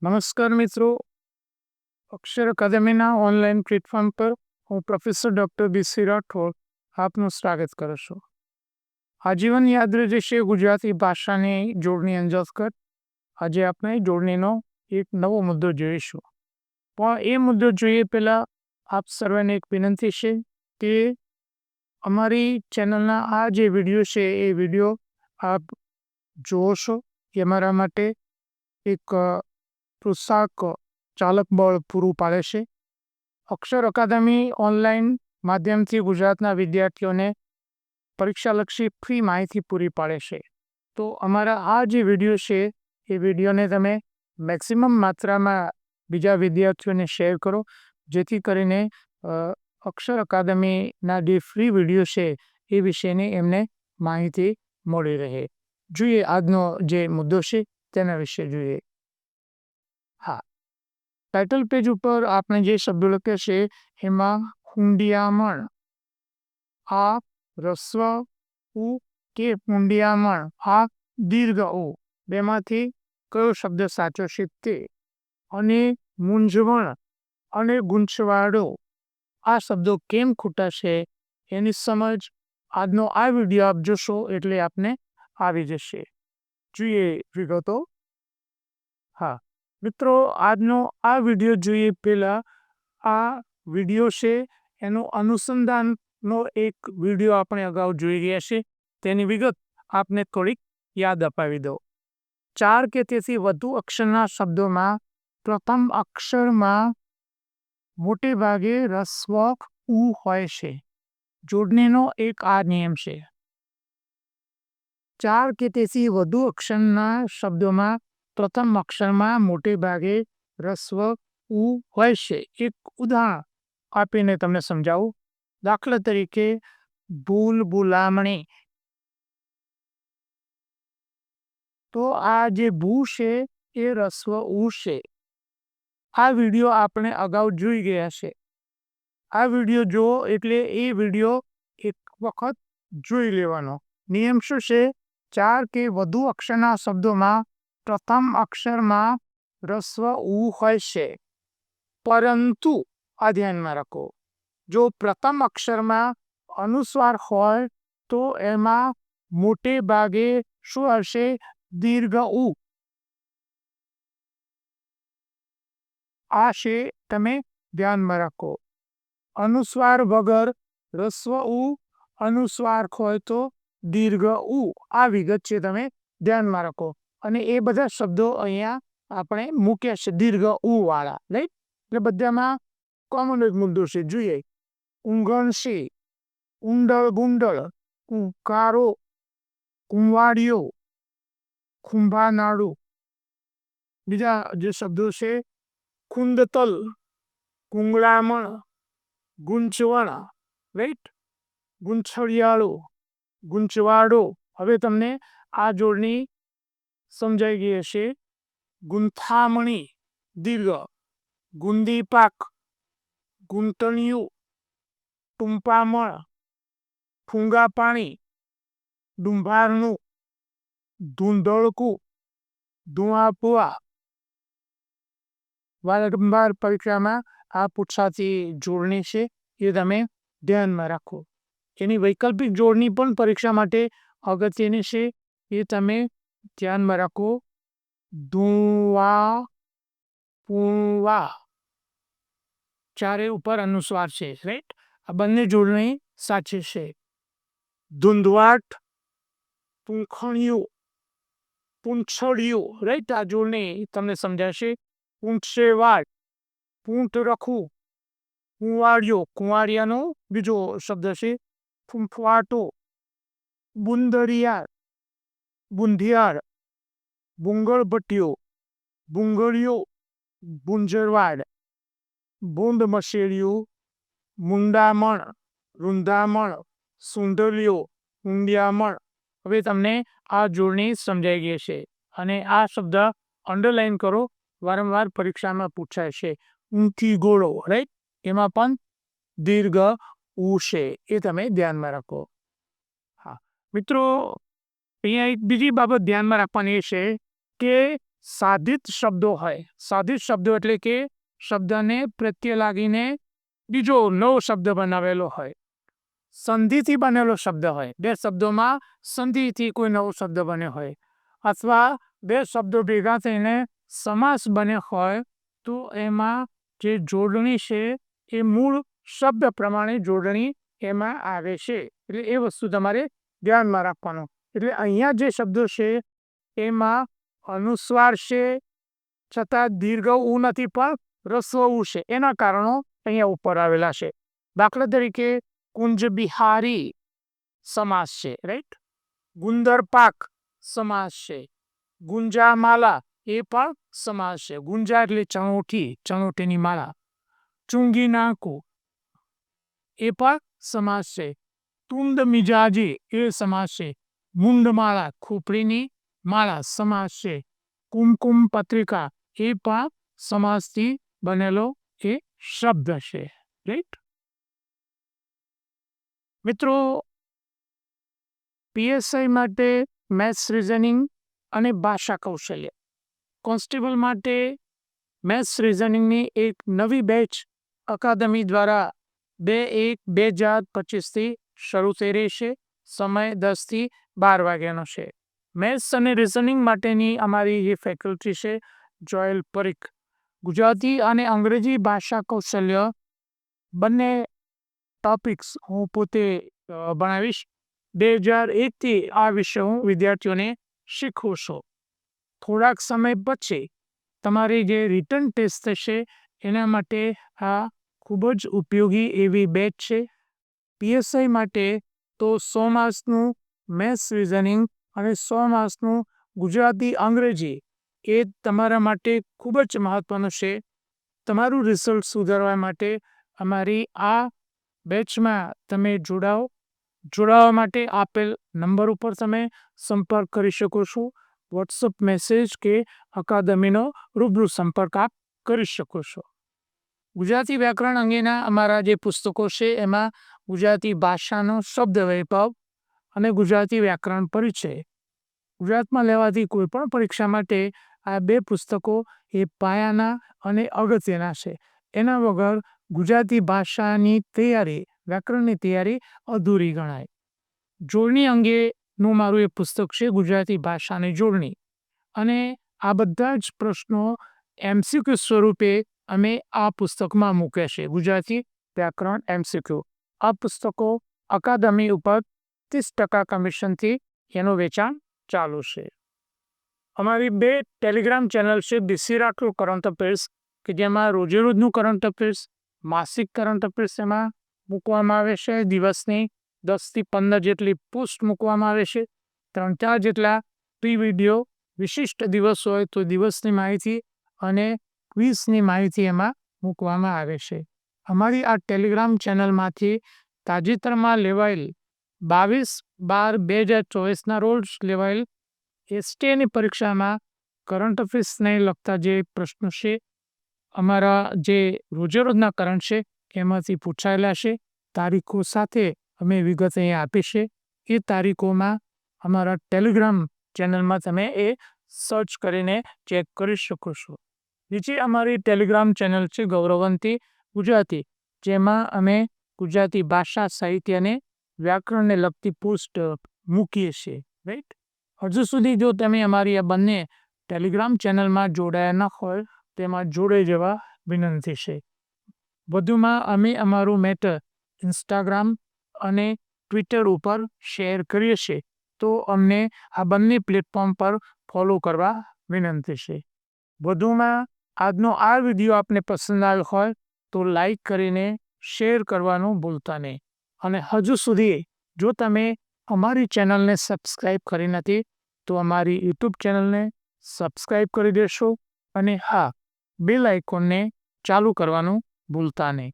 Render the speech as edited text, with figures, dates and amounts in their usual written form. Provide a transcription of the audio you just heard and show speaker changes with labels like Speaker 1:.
Speaker 1: નમસ્કાર મિત્રો, અક્ષર અકાદમીના online platform પર હું પ્રોફેસર ડૉક્ટર બી.સી. રાઠોડ આપનું સ્વાગત કરું છું. આજીવન યાદ રહેશે ગુજરાતી ભાષાની જોડણી અંતર્ગત આજે આપણે જોડણીનો એક નવો મુદ્દો જોઈશું. પણ એ મુદ્દો જોઈએ પહેલાં આપ સર્વેને એક વિનંતી છે કે અમારી ચેનલના આ જે વિડીયો છે એ વિડીયો આપ જુઓ છો એ અમારા માટે એક પ્રોત્સાહક ચાલક બળ પૂરું પાડે છે. અક્ષર અકાદમી ઓનલાઈન માધ્યમથી ગુજરાતના વિદ્યાર્થીઓને પરીક્ષાલક્ષી ફ્રી માહિતી પૂરી પાડે છે. તો અમારા આ જે વિડીયો છે એ વિડીયોને તમે મેક્સિમમ માત્રામાં બીજા વિદ્યાર્થીઓને શેર કરો, જેથી કરીને અક્ષર અકાદમીના જે ફ્રી વિડીયો છે એ વિશેની એમને માહિતી મળી રહે. જોઈએ આજનો જે મુદ્દો છે તેના વિશે જોઈએ. હા, ટાઇટલ પેજ ઉપર આપણે જે શબ્દો લખ્યા છે એમાં હુંડિયામણ, આ રસ્વ ઉ કે હુંડિયામણ, આ દીર્ઘ ઉ, બેમાંથી કયો શબ્દ સાચો છે તે, અને મૂંઝવણ અને ગૂંચવાડો આ શબ્દો કેમ ખોટા છે એની સમજ આજનો આ વિડીયો આપ જોશો એટલે આપને આવી જશે. જોઈએ વિગતો. હા મિત્રો, આજનો આ વિડીયો જોઈએ પહેલાં આ વિડીયો છે એનો અનુસંધાનનો એક વિડીયો આપણે અગાઉ જોઈ રહ્યા છે. તેની વિગત આપને થોડીક યાદ અપાવી દો. 4 કે તેથી વધુ અક્ષરના શબ્દોમાં પ્રથમ અક્ષરમાં મોટે ભાગે રસ્વ ઉ હોય છે. જોડણીનો એક આ નિયમ છે. 4 કે તેથી વધુ અક્ષરના શબ્દોમાં પ્રથમ અક્ષરમાં મોટે ભાગે રસ્વ ઉ હોય છે. એક ઉદાહરણ આપીને તમને સમજાવું. દાખલા તરીકે ભૂલ ભૂલામણી. તો આ જે ભૂ છે એ રસ્વ ઉ છે. આ વિડીયો આપણે અગાઉ જોઈ ગયા છે. આ વિડીયો જુઓ એટલે એ વિડીયો એક વખત જોઈ લેવાનો. નિયમ શું છે? 4 કે વધુ અક્ષરના શબ્દોમાં પ્રથમ અક્ષરમાં રસ્વ ઉ હોય છે, પરંતુ આ ધ્યાનમાં રાખો, જો પ્રથમ અક્ષરમાં અનુસ્વાર હોય તો એમાં મોટે ભાગે શું હશે? દીર્ઘ ઉ. આ છે તમે ધ્યાનમાં રાખો. અનુસ્વાર વગર રસ્વ ઉ, અનુસ્વાર હોય તો દીર્ઘ ઉ. આ વિગત છે તમે ધ્યાનમાં રાખો. અને એ બધા શબ્દો અહીંયા આપણે મૂક્યા છે દીર્ઘ ઉ વાળા, રાઈટ? એટલે બધામાં કોમન એક મુદ્દો છે. જોઈએ ઊંઘણશી, ઊંડળ ગુંડળ, કુંકારો, કુંવાડિયો, કુંભાનાડું. બીજા જે શબ્દો છે કુંદતલ, કુંગળામણ, ગુંચવણ, રાઈટ? ગુંચળિયાળો, ગુંચવાડો. હવે તમને આ જોડણી સમજાઈ ગઈ હશે. ગુંથામણી દીર્ઘ, ગુંદી પાક, ગુંતણિયું, ટૂંપામણ, ફૂંગા પાણી, ડુંભારનું, ધૂંધળકું, ધુઆપુઆ. વારંવાર પરીક્ષામાં આ પૂછાતી જોડણી છે એ તમે ધ્યાનમાં રાખો. એની વૈકલ્પિક જોડણી પણ પરીક્ષા માટે અગત્યની છે, એ તમે ધ્યાનમાં રાખો. ધુવા પૂવા, ચારે ઉપર અનુસ્વાર છે, રાઈટ? આ બંને જોડણી સાચી છે. ધૂંધવાટ, પૂંખણિયું, પૂંછડિયું, રાઈટ? આ જોડણી તમને સમજાશે. પૂંછેવાડ, પૂંટ રખવું, કુંવાડિયો, કુંવાડિયાનો બીજો શબ્દ છે. ફૂંફવાટો, બુંદરિયાળ, બુંધિયાળ, બુંગળભટ્ટીઓ, બુંગળીઓ, બુંજરવાડ, બુંદ મશેડિયું, મુંડામણ, રૂંધામણ, સુંઢલિયો, ઊંડિયામણ. હવે તમને આ જોડણી સમજાઈ ગઈ છે. અને આ શબ્દ અંડરલાઈન કરો, વારંવાર પરીક્ષામાં પૂછાય છે. ઊંચી ગોળો, રાઈટ? એમાં પણ દીર્ઘ ઉ છે, એ તમે ધ્યાનમાં રાખો. હા મિત્રો, અહીંયા એક બીજી બાબત ધ્યાનમાં રાખવાની એ છે કે સાધિત શબ્દો હોય. સાધિત શબ્દો એટલે કે શબ્દને પ્રત્યે લાગીને બીજો નવો શબ્દ બનાવેલો હોય. સંધિથી બનેલો શબ્દ હોય. બે શબ્દોમાં સંધિથી કોઈ નવો શબ્દ બન્યો હોય, અથવા બે શબ્દો ભેગા થઈને સમાસ બને હોય, તો એમાં જે જોડણી છે એ મૂળ શબ્દ પ્રમાણે જોડણી એમાં આવે છે. એટલે એ વસ્તુ તમારે ધ્યાનમાં રાખવાનું. એટલે અહીંયા જે શબ્દો છે એમાં અનુસ્વાર છે, છતાં દીર્ઘ ઉ નથી, પણ રસ્વ ઉ છે. એના કારણો અહીંયા ઉપર આવેલા છે. દાખલા તરીકે કુંજ બિહારી સમાસ છે, રાઈટ. ગુંદર પાક સમાસ છે. ગુંજામાલા એ પણ સમાસ છે. ગુંજા એટલે ચણોઠી, ચણોઠીની માળા. ચુંગી નાકુ એ પણ સમાસ છે. તુંદ મિજાજી એ સમાસ છે. મુંડમાળા ખોપડીની માળા સમાસ છે. કુમકુમ પત્રિકા એ પણ સમાસથી બનેલો એ શબ્દ છે, રાઈટ. મિત્રો, પીએસઆઈ માટે મેથ્સ રીઝનિંગ અને ભાષા કૌશલ્ય, કોન્સ્ટેબલ માટે મેથ્સ રીઝનિંગની એક નવી બેચ અકાદમી દ્વારા 2/1/2025થી શરૂ થઈ રહી છે. સમય 10 થી 12 વાગ્યાનો છે. મેથ્સ અને રીઝનિંગ માટેની અમારી જે ફેકલ્ટી છે, જોયેલ પરીખ, ગુજરાતી અને અંગ્રેજી ભાષા કૌશલ્ય બંને ટોપિક્સ હું પોતે ભણાવીશ. 2001થી આ વિષય હું વિદ્યાર્થીઓને શીખવું છું. થોડાક સમય પછી તમારી જે રિટર્ન ટેસ્ટ થશે એના માટે આ ખૂબ જ ઉપયોગી એવી બેચ છે. પીએસઆઈ માટે તો 100 માર્ક્સનું મેથ્સ રીઝનિંગ અને 100 માર્ક્સનું ગુજરાતી અંગ્રેજી એ તમારા માટે ખૂબ જ મહત્ત્વનું છે. તમારું રિઝલ્ટ સુધારવા માટે અમારી આ બેચમાં તમે જોડાઓ. જોડાવા માટે આપેલ નંબર ઉપર તમે સંપર્ક કરી શકો છો. વોટ્સઅપ મેસેજ કે અકાદમીનો રૂબરૂ સંપર્ક આપ કરી શકો છો. ગુજરાતી વ્યાકરણ અંગેના અમારા જે પુસ્તકો છે એમાં ગુજરાતી ભાષાનો શબ્દ વૈભવ અને ગુજરાતી વ્યાકરણ પરિચય, ગુજરાતમાં લેવાતી કોઈપણ પરીક્ષા માટે આ બે પુસ્તકો એ પાયાના અને અગત્યના છે. એના વગર ગુજરાતી ભાષાની તૈયારી, વ્યાકરણની તૈયારી અધૂરી ગણાય. જોડણી અંગેનું મારું એક પુસ્તક છે, ગુજરાતી ભાષાની જોડણી, અને આ બધા જ પ્રશ્નો એમસીક્યુ સ્વરૂપે અમે આ પુસ્તકમાં મૂક્યા છે. ગુજરાતી વ્યાકરણ એમસીક્યુ. આ પુસ્તકો અકાદમી ઉપર 30% કમિશનથી એનું વેચાણ ચાલુ છે. અમારી 2 ટેલિગ્રામ ચેનલ છે, બીસી રાઠોડ કરંટ અફેર્સ, કે જેમાં રોજે રોજનું કરંટ અફેર્સ, માસિક કરંટ અફેર્સ એમાં મૂકવામાં આવે છે. દિવસની 10 થી 15 જેટલી પોસ્ટ મૂકવામાં આવે છે. 3-4 જેટલા પ્રી વિડીયો, વિશિષ્ટ દિવસ હોય તો દિવસની માહિતી અને ક્વિઝની માહિતી એમાં મૂકવામાં આવે છે. અમારી આ ટેલિગ્રામ ચેનલમાંથી તાજેતરમાં લેવાયેલ 22/12/2024ના રોજ લેવાયેલ એસટીએની પરીક્ષામાં કરંટ અફેર્સને લગતા જે પ્રશ્નો છે, અમારા જે રોજે રોજના કરંટ છે એમાંથી પૂછાયેલા છે. તારીખો સાથે અમે વિગત અહીંયા આપી છે. એ તારીખોમાં અમારા ટેલિગ્રામ ચેનલમાં તમે એ સર્ચ કરીને ચેક કરી શકો છો. બીજી અમારી ટેલિગ્રામ ચેનલ છે ગૌરવંતી ગુજરાતી, જેમાં અમે ગુજરાતી ભાષા, સાહિત્ય અને વ્યાકરણને લગતી પોસ્ટ મૂકીએ છીએ, રાઈટ. હજુ સુધી જો તમે અમારી આ બંને ટેલિગ્રામ ચેનલમાં જોડાયા ન હોય તેમાં જોડાઈ જવા વિનંતી છે. વધુમાં અમે અમારું મેટર ઇન્સ્ટાગ્રામ અને ટ્વિટર ઉપર શેર કરીએ છીએ, તો અમને આ બંને પ્લેટફોર્મ પર ફોલો કરવા વિનંતી છે. વધુમાં આજનો આ વિડીયો આપને પસંદ આવ્યો હોય તો લાઈક કરીને શેર કરવાનું ભૂલતા નહીં. અને હજુ સુધી જો તમે અમારી ચેનલને સબસ્ક્રાઈબ કરી નથી તો અમારી યુટ્યુબ ચેનલને સબસ્ક્રાઈબ કરી દેશો, અને હા, બેલ આઇકોનને ચાલુ કરવાનું ભૂલતા નહીં.